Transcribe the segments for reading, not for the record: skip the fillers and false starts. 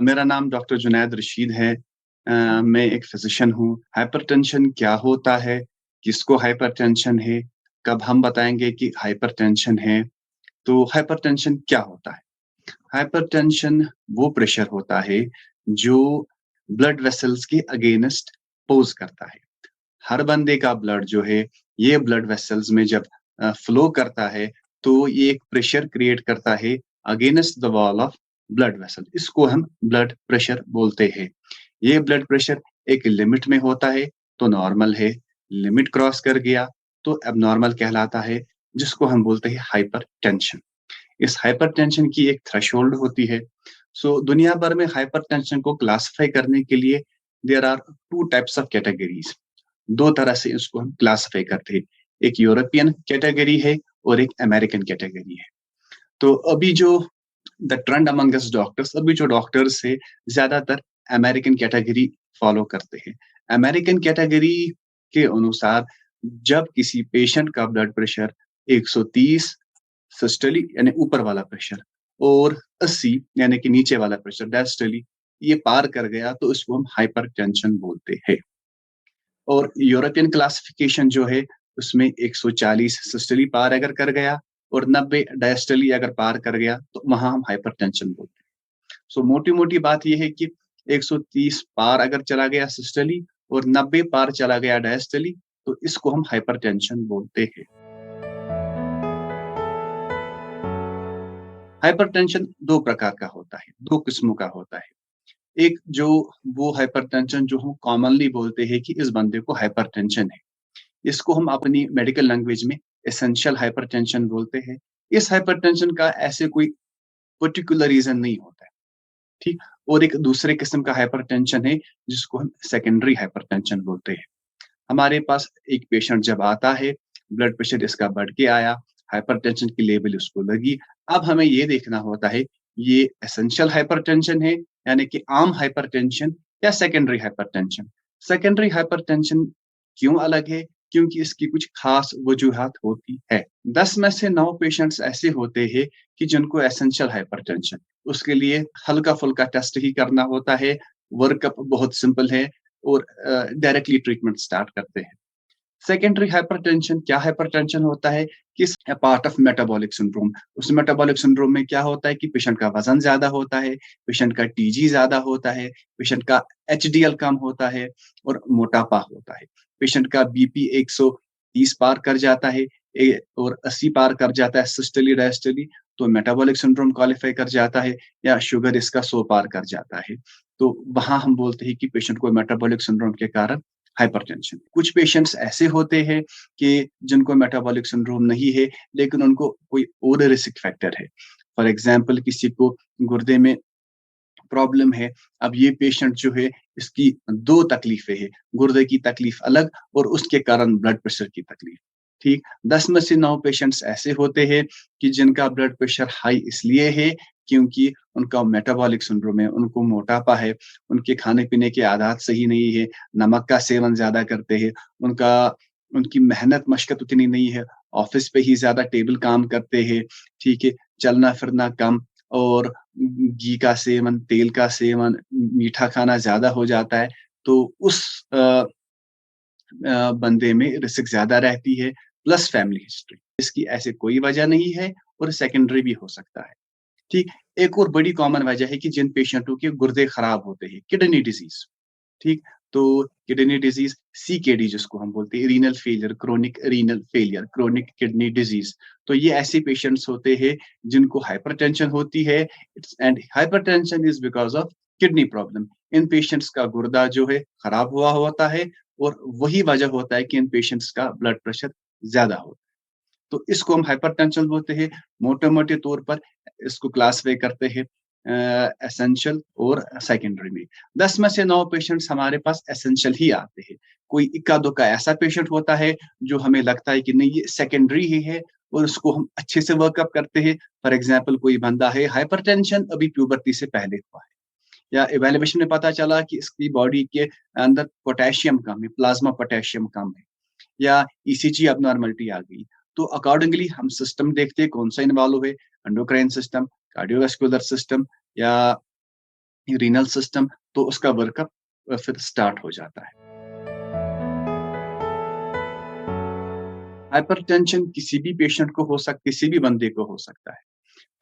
मेरा नाम डॉक्टर जुनैद रशीद है। मैं एक फ़िज़िशियन हूँ। हाइपरटेंशन क्या होता है? किसको हाइपरटेंशन है? कब हम बताएँगे कि हाइपरटेंशन है? तो हाइपरटेंशन क्या होता है? हाइपरटेंशन वो प्रेशर होता है जो ब्लड वेसल्स के अगेंस्ट पोज़ करता है। हर बंदे का ब्लड जो है, ये ब्लड वेसल्स में जब फ्लो करता है, तो ये एक प्रेशर क्रिएट करता है against the wall of blood vessel. इसको हम ब्लड प्रेशर बोलते हैं। ये ब्लड प्रेशर एक लिमिट में होता है, तो नॉर्मल है। लिमिट क्रॉस कर गया, तो एबनॉर्मल कहलाता है, जिसको हम बोलते हैं हाइपरटेंशन। इस हाइपरटेंशन की एक थ्रेशोल्ड होती है। सो दुनिया भर में हाइपरटेंशन को क्लासिफाई करने के लिए there are 2 types of categories. 2 तरह से इसको हम क्लासिफाई करते हैं। एक यूरोपियन कैटेगरी है और एक अमेरिकन कैटेगरी है। तो अभी जो the trend among us doctors, अभी जो डॉक्टर्स है, ज़्यादातर अमेरिकन कैटेगरी फ़ॉलो करते हैं। अमेरिकन कैटेगरी के अनुसार जब किसी पेशेंट का ब्लड प्रेशर 130 सिस्टोलिक यानी ऊपर वाला प्रेशर और 80 यानी कि नीचे वाला प्रेशर डायस्टोलिक ये पार कर गया, तो इसको हम हाइपरटेंशन बोलते हैं। और यूरोपियन क्लासिफिकेशन जो है, उसमें 140 सिस्टोली पार अगर कर गया और 90 डायस्टोली अगर पार कर गया, तो वहाँ हम हाइपरटेंशन बोलते हैं। सो मोटी-मोटी बात ये है कि 130 पार अगर चला गया सिस्टोली और 90 पार चला गया डायस्टोली, तो इसको हम हाइपरटेंशन बोलते हैं। हाइपरटेंशन 2 प्रकार का होता है, 2 किस्मों का होता है। एक जो वो हाइपरटेंशन जो हम कॉमनली बोलते हैं कि इस बंदे को हाइपरटेंशन है। इसको हम अपनी मेडिकल लैंग्वेज में एसेंशियल हाइपरटेंशन बोलते हैं। इस हाइपरटेंशन का ऐसे कोई पर्टिकुलर रीज़न नहीं होता है, ठीक? और एक दूसरे किस्म का हाइपरटेंशन है, जिसको हम सेकेंडरी हाइपरटेंशन बोलते हैं। हमारे पास एक पेशेंट जब आता है, ब्लड प्रेशर इसका बढ़ के आया, हाइपरटेंशन की लेवल उसको लगी। अब हमें ये देखना होता है, ये एसेंशियल हाइपरटेंशन है, यानी कि आम हाइपरटेंशन या सेकेंडरी हाइपरटेंशन। सेकेंडरी हाइपरटेंशन क्यों अलग है? क्योंकि इसकी कुछ खास वजूहात होती है। 10 में से 9 पेशेंट्स ऐसे होते हैं कि जिनको एसेंशियल हाइपरटेंशन, उसके लिए हल्का-फुल्का टेस्ट ही करना होता है, वर्कअप बहुत सिंपल है और डायरेक्टली ट्रीटमेंट स्टार्ट करते हैं। सेकेंडरी हाइपरटेंशन क्या हाइपरटेंशन होता है कि पार्ट ऑफ मेटाबॉलिक सिंड्रोम। उस मेटाबॉलिक सिंड्रोम में क्या होता है कि पेशेंट का वजन ज्यादा होता है, पेशेंट का टीजी ज्यादा होता है, पेशेंट का एचडीएल कम होता है और मोटापा होता है। पेशेंट का बीपी 130 पार कर जाता है और 80 पार कर जाता है सिस्टोली डायस्टोली, तो मेटाबॉलिक सिंड्रोम क्वालिफाई कर जाता है। या शुगर इसका 100 पार कर जाता है, तो वहां हम बोलते हैं कि पेशेंट को मेटाबॉलिक सिंड्रोम के कारण हाइपरटेंशन। कुछ पेशेंट्स ऐसे होते हैं कि जिनको मेटाबॉलिक सिंड्रोम नहीं है, लेकिन उनको कोई और रिस्क फैक्टर है। फॉर एग्ज़ाम्पल किसी को गुर्दे में प्रॉब्लम है, अब ये पेशेंट जो है इसकी 2 तकलीफ़ें हैं, गुर्दे की तकलीफ़ अलग और उसके कारण ब्लड प्रेशर की तकलीफ़, ठीक? 10 में से 9 पेशेंट्स ऐसे होते हैं कि जिनका ब्लड प्रेशर हाई इसलिए है क्योंकि उनका मेटाबॉलिक सिंड्रोम है, उनको मोटापा है, उनके खाने-पीने की आदत सही नहीं है, नमक का सेवन ज़्यादा करते हैं, उनका उनकी मेहनत मशक्कत उतनी नहीं है, ऑफ़िस पे ही ज़्यादा टेबल काम करते हैं, ठीक है? चलना-फिरना कम और घी का सेवन, तेल का सेवन, मीठा खाना ज़्यादा हो जाता है, तो उस अ बंदे में रिस्क ज़्यादा रहती है, प्लस फैमिली हिस्ट्री। इसकी ऐसे कोई वजह नहीं है और सेकेंडरी भी हो सकता है, ठीक? एक और बड़ी कॉमन वजह है कि जिन पेशेंटों के गुर्दे खराब होते हैं, किडनी डिज़ीज़, ठीक? तो किडनी डिज़ीज़ सीकेडी जिसको हम बोलते हैं, renal failure, chronic renal failure, chronic kidney disease. तो ये ऐसे पेशेंट्स होते हैं जिनको हाइपरटेंशन होती है, it's and hypertension is because of kidney problem. In patients का गुर्दा जो है खराब हुआ होता है और वही वजह होता है कि इन पेशेंट्स का ब्लड प्रेशर ज़्यादा होता है। तो इसको हम हाइपरटेंशन बोलते हैं। मोटे-मोटे तौर पर इसको क्लासिफ़ाई करते हैं एसेंशियल और सेकेंडरी में। 10 में से 9 पेशेंट्स हमारे पास एसेंशियल ही आते हैं। कोई इक्का-दुक्का ऐसा पेशेंट होता है जो हमें लगता है कि नहीं ये सेकेंडरी ही है और उसको हम अच्छे से वर्कअप करते हैं। फॉर एग्ज़ाम्पल कोई बंदा है हाइपरटेंशन अभी प्यूबर्टी से पहले हुआ है या इवैल्यूएशन में पता चला कि इसकी बॉडी के अंदर पोटेशियम कम है, प्लाज़्मा पोटेशियम कम है। या ईसीजी एब्नॉर्मैलिटी आ गई। तो अकॉर्डिंगली हम सिस्टम देखते हैं कौन-सा इन्वॉल्व है, एंडोक्राइन सिस्टम, कार्डियोवास्कुलर सिस्टम या रीनल सिस्टम, तो उसका वर्कअप फिर स्टार्ट हो जाता है। हाइपरटेंशन किसी भी पेशेंट को किसी भी बंदे को हो सकता है।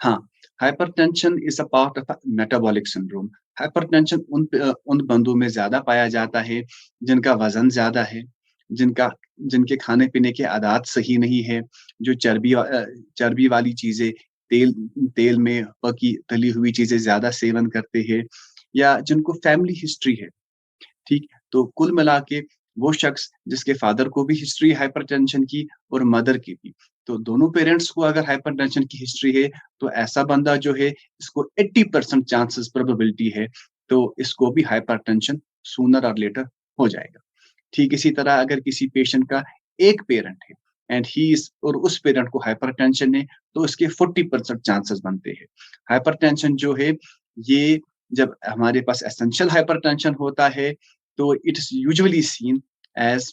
हाँ, hypertension is a part of a metabolic syndrome. Hypertension उन बंदों में ज़्यादा पाया जाता है, जिनका वज़न ज़्यादा है, जिनका जिनके खाने-पीने की आदत सही नहीं है, जो चर्बी वाली चीज़ें, तेल तेल में पकी तली हुई चीज़ें ज़्यादा सेवन करते हैं, या जिनको फैमिली हिस्ट्री है। ठीक? तो कुल मिला के वो शख्स जिसके फादर को भी हिस्ट्री हाइपरटेंशन की और मदर की भी, तो दोनों पेरेंट्स को अगर हाइपरटेंशन की हिस्ट्री है, तो ऐसा बंदा जो है इसको 80% चांसेस प्रोबेबिलिटी है, तो इसको भी हाइपरटेंशन सूनर और लेटर हो जाएगा। ठीक इसी तरह अगर किसी पेशेंट का एक पेरेंट है एंड ही इज़ और उस पेरेंट को हाइपरटेंशन है, तो इसके 40% चांसेस बनते हैं। हाइपरटेंशन जो है, ये जब हमारे पास एसेंशियल हाइपरटेंशन होता है, तो it is usually scene as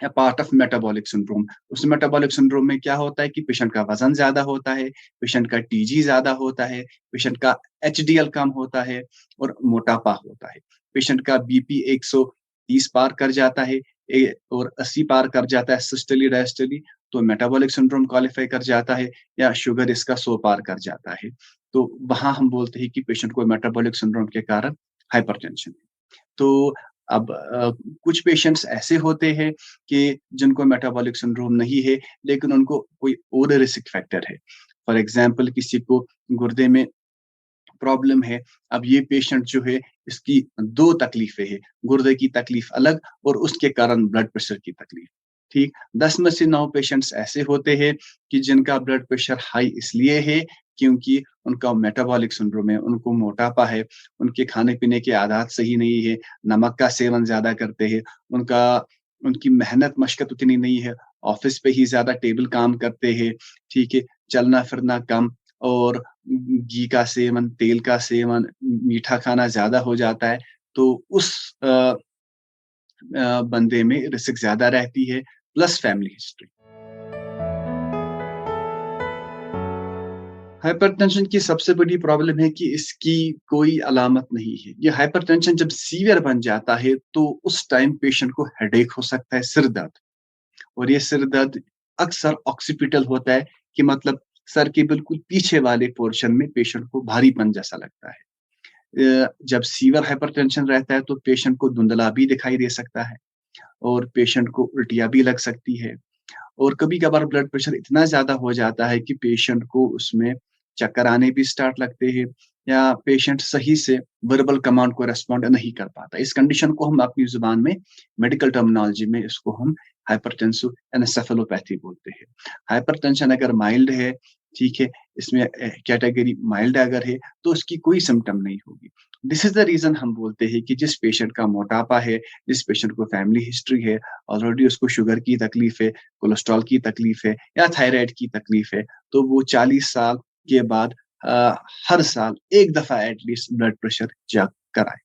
a part of metabolic syndrome. उस मेटाबॉलिक सिंड्रोम में क्या होता है कि पेशेंट का वज़न ज़्यादा होता है, पेशेंट का टीजी ज़्यादा होता है, पेशेंट का एचडीएल कम होता है और मोटापा होता है। पेशेंट का बीपी 130 पार कर जाता है और 80 पार कर जाता है सिस्टोली डायस्टोली, तो मेटाबॉलिक सिंड्रोम क्वालीफाई कर जाता है, या शुगर इसका 100 पार कर जाता है। तो वहाँ हम बोलते हैं कि पेशेंट को मेटाबॉलिक सिंड्रोम के कारण हाइपरटेंशन है। तो अब कुछ पेशेंट्स ऐसे होते हैं कि जिनको मेटाबॉलिक सिंड्रोम नहीं है, लेकिन उनको कोई और रिस्क फैक्टर है। फॉर एग्ज़ाम्पल किसी को गुर्दे में प्रॉब्लम है, अब ये पेशेंट जो है इसकी 2 तकलीफ़ें हैं, गुर्दे की तकलीफ़ अलग और उसके कारण ब्लड प्रेशर की तकलीफ़, ठीक? 10 में से 9 पेशेंट्स ऐसे होते हैं कि जिनका ब्लड प्रेशर हाई इसलिए है क्योंकि उनका मेटाबॉलिक सिंड्रोम है, उनको मोटापा है, उनके खाने-पीने की आदत सही नहीं है, नमक का सेवन ज़्यादा करते हैं, उनका उनकी मेहनत मशक्कत उतनी नहीं है, ऑफ़िस पे ही ज़्यादा टेबल काम करते हैं, ठीक है? चलना-फिरना कम और घी का सेवन, तेल का सेवन, मीठा खाना ज़्यादा हो जाता है, तो उस बंदे में रिस्क ज़्यादा रहती है, प्लस फैमिली हिस्ट्री। हाइपरटेंशन की सबसे बड़ी प्रॉब्लम है कि इसकी कोई अलामत नहीं है। ये हाइपरटेंशन जब सीवियर बन जाता है, तो उस टाइम पेशेंट को हेडेक हो सकता है, सिर दर्द, और ये सिर दर्द अक्सर ऑक्सीपिटल होता है कि मतलब सर के बिल्कुल पीछे वाले पोर्शन में पेशेंट को भारीपन जैसा लगता है। जब सीवियर हाइपरटेंशन रहता है, तो पेशेंट को धुंधला भी दिखाई दे सकता है और पेशेंट को उल्टियाँ भी लग सकती है। और कभी-कभार ब्लड प्रेशर इतना ज़्यादा हो जाता है कि पेशेंट को उसमें चक्कर आने भी स्टार्ट लगते हैं, या पेशेंट सही से वर्बल कमांड को रिस्पॉन्ड नहीं कर पाता। इस कंडीशन को हम अपनी ज़ुबान में मेडिकल टर्मिनोलॉजी में इसको हम हाइपरटेंसिव एन्सेफेलोपैथी बोलते हैं। हाइपरटेंशन अगर माइल्ड है, ठीक है, इसमें कैटेगरी माइल्ड अगर है, तो उसकी कोई सिम्पटम नहीं होगी। दिस इज़ द रीज़न हम बोलते हैं कि जिस पेशेंट का मोटापा है, जिस पेशेंट को फैमिली हिस्ट्री है, ऑलरेडी उसको शुगर की तकलीफ है, कोलेस्ट्रॉल की तकलीफ है या थायराइड की तकलीफ है, तो वो 40 साल के बाद अ, हर साल 1 दफ़ा at least blood pressure check कराएँ,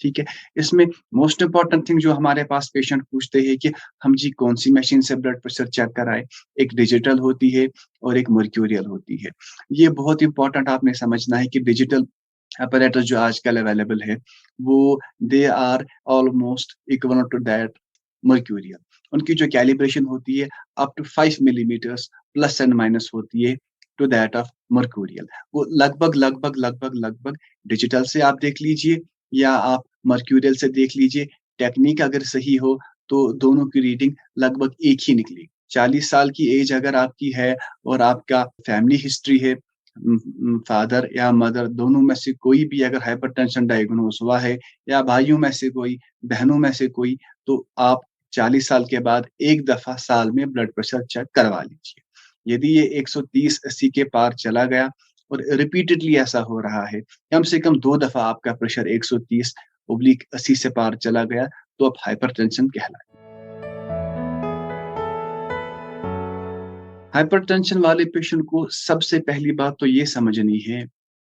ठीक है? इसमें मोस्ट इम्पोर्टेंट थिंग जो हमारे पास पेशेंट पूछते हैं कि हम जी कौन-सी मशीन से ब्लड प्रेशर चेक कराएँ? एक डिजिटल होती है और एक मर्क्यूरियल होती है। ये बहुत इम्पोर्टेंट आपने समझना है कि डिजिटल apparatus जो आजकल अवेलेबल है, वो they are almost equivalent to that mercurial. उनकी जो कैलिब्रेशन होती है up to 5 millimetres plus and minus होती है टू दैट ऑफ मर्क्यूरियल। वो लगभग डिजिटल से आप देख लीजिए या आप मर्क्यूरियल से देख लीजिए, टेक्नीक अगर सही हो तो दोनों की रीडिंग लगभग एक ही निकलेगी। 40 साल की एज अगर आपकी है और आपका फैमिली हिस्ट्री है, फादर या मदर दोनों में से कोई भी अगर हाइपरटेंशन डायग्नोज हुआ है, या भाइयों में से कोई, बहनों में से कोई, तो आप 40 साल के बाद 1 दफ़ा साल में ब्लड प्रेशर चेक करवा लीजिए। यदि ये 130-80 के पार चला गया और रिपीटेडली ऐसा हो रहा है, कम से कम 2 दफ़ा आपका प्रेशर 130/80 से पार चला गया, तो आप हाइपरटेंशन कहलाए। हाइपरटेंशन वाले पेशेंट को सबसे पहली बात तो ये समझनी है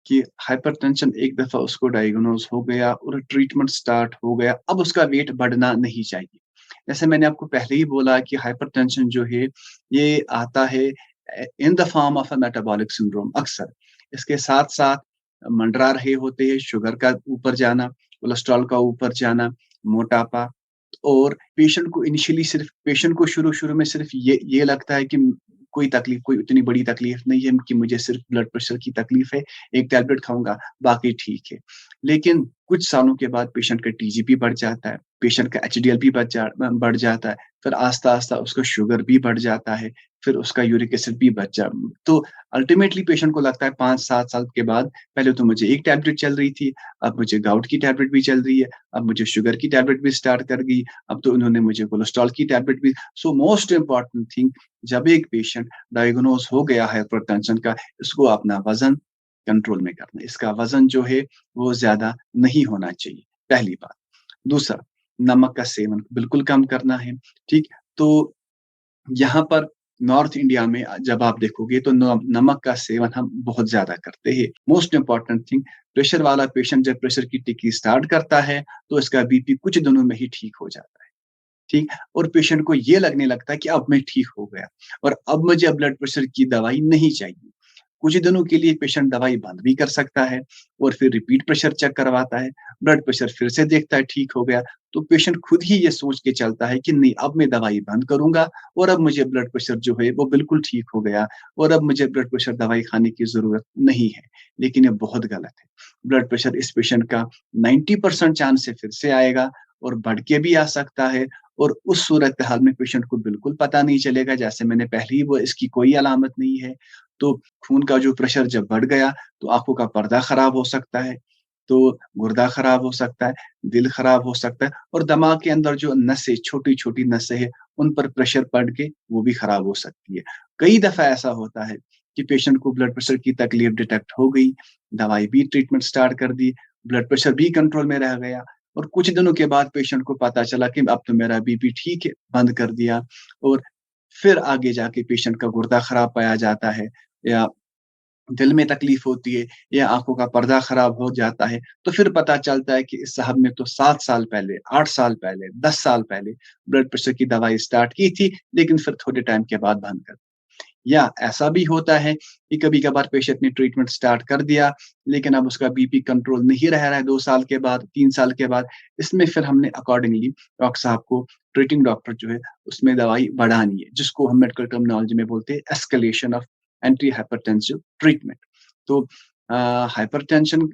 कि हाइपरटेंशन एक दफ़ा उसको डायग्नोज़ हो गया और ट्रीटमेंट स्टार्ट हो गया, अब उसका वेट बढ़ना नहीं चाहिए। जैसे मैंने आपको पहले ही बोला कि हाइपरटेंशन जो है, ये आता है in the form of a metabolic syndrome अक्सर। इसके साथ-साथ मंडरा रहे होते हैं, शुगर का ऊपर जाना, कोलेस्ट्रॉल का ऊपर जाना, मोटापा और पेशेंट को शुरू-शुरू में सिर्फ़ ये लगता है कि कोई इतनी बड़ी तकलीफ़ नहीं है कि मुझे सिर्फ़ ब्लड प्रेशर की तकलीफ़ है, एक टैबलेट खाऊँगा, बाकी ठीक है। लेकिन कुछ सालों के बाद पेशेंट का टीजीपी बढ़ जाता है, पेशेंट का एचडीएल भी बढ़ जाता है, फिर आस्ता-आस्ता उसका शुगर भी बढ़ जाता है, फिर उसका यूरिक एसिड भी तो अल्टीमेटली पेशेंट को लगता है 5-7 साल के बाद, पहले तो मुझे एक टैबलेट चल रही थी, अब मुझे गाउट की टैबलेट भी चल रही है, अब मुझे शुगर की टैबलेट भी स्टार्ट कर दी, अब तो उन्होंने मुझे कोलेस्ट्रॉल की टैबलेट भी सो मोस्ट इम्पोर्टेंट थिंग जब एक पेशेंट डायग्नोज हो गया है हाइपरटेंशन का, इसको अपना वज़न कंट्रोल में करना है। इसका वज़न जो है वो ज़्यादा नहीं होना चाहिए, पहली बात। दूसरा, नमक का सेवन बिल्कुल कम करना है, ठीक? तो यहाँ पर नॉर्थ इंडिया में जब आप देखोगे तो न नमक का सेवन हम बहुत ज़्यादा करते हैं। मोस्ट इम्पोर्टेंट थिंग प्रेशर वाला पेशेंट जब प्रेशर की टिक्की स्टार्ट करता है, तो इसका बीपी कुछ दिनों में ही ठीक हो जाता है। ठीक? और पेशेंट को ये लगने लगता है कि अब मैं ठीक हो गया और अब मुझे ब्लड प्रेशर की दवाई नहीं चाहिए। कुछ दिनों के लिए पेशेंट दवाई बंद भी कर सकता है और फिर रिपीट प्रेशर चेक करवाता है, ब्लड प्रेशर फिर से देखता है ठीक हो गया, तो पेशेंट खुद ही ये सोच के चलता है कि नहीं अब मैं दवाई बंद करूँगा और अब मुझे ब्लड प्रेशर जो है वो बिल्कुल ठीक हो गया और अब मुझे ब्लड प्रेशर दवाई खाने की ज़रूरत नहीं है। लेकिन ये बहुत गलत है। ब्लड प्रेशर इस पेशेंट का 90% चांस से फिर से आएगा और बढ़ के भी आ सकता है और उस सूरत-हाल में पेशेंट को बिल्कुल पता नहीं चलेगा, जैसे मैंने पहले ही वो इसकी कोई अलामत नहीं है। तो खून का जो प्रेशर जब बढ़ गया, तो आँखों का पर्दा खराब हो सकता है, तो गुर्दा खराब हो सकता है, दिल खराब हो सकता है और दिमाग के अंदर जो नसें, छोटी-छोटी नसें हैं, उन पर प्रेशर पड़ के वो भी खराब हो सकती है। कई दफ़ा ऐसा होता है कि पेशेंट को ब्लड प्रेशर की तकलीफ डिटेक्ट हो गई, दवाई भी ट्रीटमेंट स्टार्ट कर दी, ब्लड प्रेशर भी कंट्रोल में रह गया और कुछ दिनों के बाद पेशेंट को पता चला कि अब तो मेरा बीपी ठीक है, बंद कर दिया और फिर आगे जाके पेशेंट का गुर्दा खराब पाया जाता है या दिल में तकलीफ होती है या आँखों का पर्दा खराब हो जाता है, तो फिर पता चलता है कि इस साहब ने तो 7 साल पहले, 8 साल पहले, 10 साल पहले ब्लड प्रेशर की दवाई स्टार्ट की थी, लेकिन फिर थोड़े टाइम के बाद बंद कर या ऐसा भी होता है कि कभी-कभार पेशेंट ने ट्रीटमेंट स्टार्ट कर दिया, लेकिन अब उसका बीपी कंट्रोल नहीं रह रहा है 2 साल के बाद, 3 साल के बाद। इसमें फिर हमने अकॉर्डिंगली डॉक्टर साहब को ट्रीटिंग डॉक्टर जो है, उसमें दवाई बढ़ानी है, जिसको हम मेडिकल टर्मिनोलॉजी में बोलते हैं escalation of anti hypertensive treatment. तो अ, हाइपरटेंशन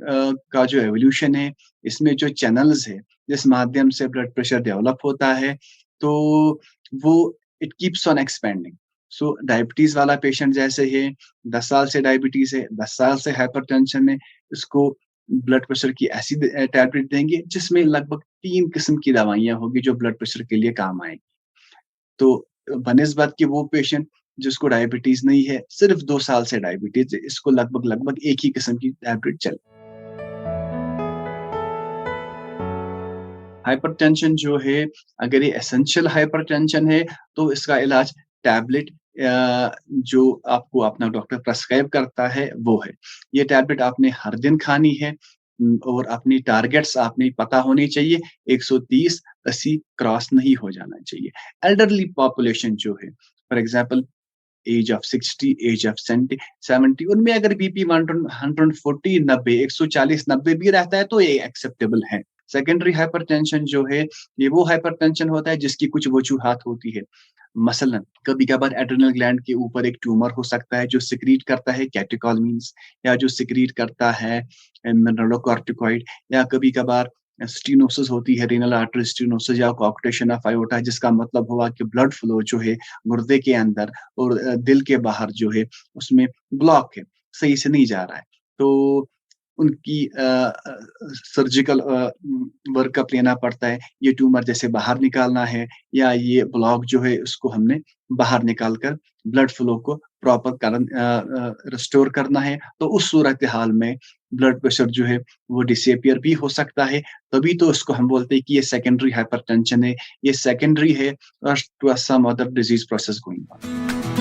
का जो एवोल्यूशन है, इसमें जो चैनल्स है, जिस माध्यम से ब्लड प्रेशर डेवलप होता है, तो वो it keeps on expanding. So diabetes वाला पेशेंट जैसे है, 10 साल से डायबिटीज़ है, 10 साल से हाइपरटेंशन है, इसको ब्लड प्रेशर की ऐसी टैबलेट देंगे जिसमें लगभग 3 किस्म की दवाइयाँ होंगी जो ब्लड प्रेशर के लिए काम आएँगी। तो बनिस्बत कि वो पेशेंट जिसको डायबिटीज़ नहीं है, सिर्फ़ 2 साल से डायबिटीज़ है, इसको लगभग-लगभग एक ही किस्म की टैबलेट चल हाइपरटेंशन जो है, अगर ये एसेंशियल हाइपरटेंशन है, तो इसका इलाज टैबलेट जो आपको अपना डॉक्टर प्रिस्क्राइब करता है, वो है। ये टैबलेट आपने हर दिन खानी है और अपनी टारगेट्स आपने पता होनी चाहिए, 130, 80 क्रॉस नहीं हो जाना चाहिए। एल्डरली पॉपुलेशन जो है, for example age of 60, age of 70 उनमें अगर बीपी 140, 90, 140, 90 भी रहता है तो ये एक्सेप्टेबल है। सेकेंडरी हाइपरटेंशन जो है, ये वो हाइपरटेंशन होता है जिसकी कुछ वजूहात होती है। मसलन कभी-कभार एड्रिनल ग्लैंड के ऊपर एक ट्यूमर हो सकता है जो सिक्रीट करता है कैटेकोलमीन्स या जो सिक्रीट करता है मिनरलोकॉर्टिकॉइड या कभी-कभार स्टेनोसिस होती है, रीनल आर्टरी स्टेनोसिस या कोआक्टेशन ऑफ अयोर्टा जिसका मतलब हुआ कि ब्लड फ्लो जो है गुर्दे के अंदर और दिल के बाहर जो है उसमें ब्लॉक है, सही से नहीं जा रहा है। तो उनकी सर्जिकल वर्कअप लेना पड़ता है, ये ट्यूमर जैसे बाहर निकालना है या ये ब्लॉक जो है उसको हमने बाहर निकाल कर ब्लड फ्लो को प्रॉपर रिस्टोर करना है, तो उस सूरत-ए-हाल में ब्लड प्रेशर जो है वो डिसअपियर भी हो सकता है, तभी तो इसको हम बोलते हैं कि ये सेकेंडरी हाइपरटेंशन है, ये सेकेंडरी है to some other disease process going on.